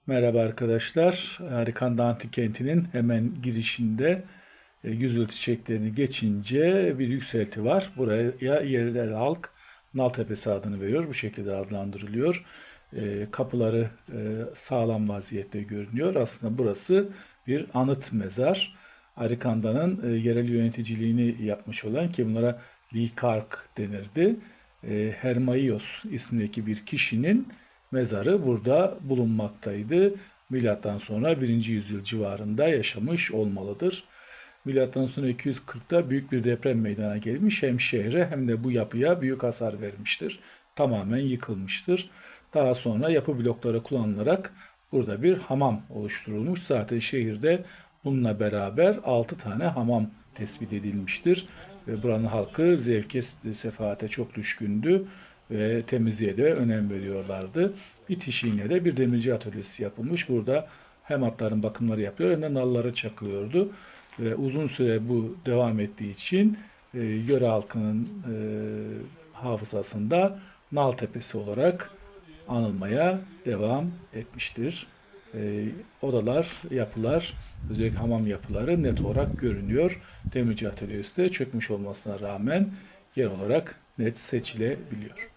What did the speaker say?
Merhaba arkadaşlar. Arikanda Antik Kenti'nin hemen girişinde Yüzülü çiçeklerini geçince bir yükselti var. Buraya yerel halk Naltepesi adını veriyor. Bu şekilde adlandırılıyor. Kapıları sağlam vaziyette görünüyor. Aslında burası bir anıt mezar. Arikanda'nın yerel yöneticiliğini yapmış olan ki bunlara Likark denirdi. Hermaios ismindeki bir kişinin mezarı burada bulunmaktaydı. Milattan sonra 1. yüzyıl civarında yaşamış olmalıdır. Milattan sonra 240'ta büyük bir deprem meydana gelmiş. Hem şehre hem de bu yapıya büyük hasar vermiştir. Tamamen yıkılmıştır. Daha sonra yapı blokları kullanılarak burada bir hamam oluşturulmuş. Zaten şehirde bununla beraber 6 tane hamam tespit edilmiştir. Ve buranın halkı zevke, sefaate çok düşkündü ve temizliğe de önem veriyorlardı. Bitişiğine de bir demirci atölyesi yapılmış. Burada hem atların bakımları yapıyor hem de nalları çakılıyordu. Ve uzun süre bu devam ettiği için yöre halkının hafızasında Nal Tepesi olarak anılmaya devam etmiştir. Odalar, yapılar, özellikle hamam yapıları net olarak görünüyor. Demirci atölyesi de çökmüş olmasına rağmen yer olarak net seçilebiliyor.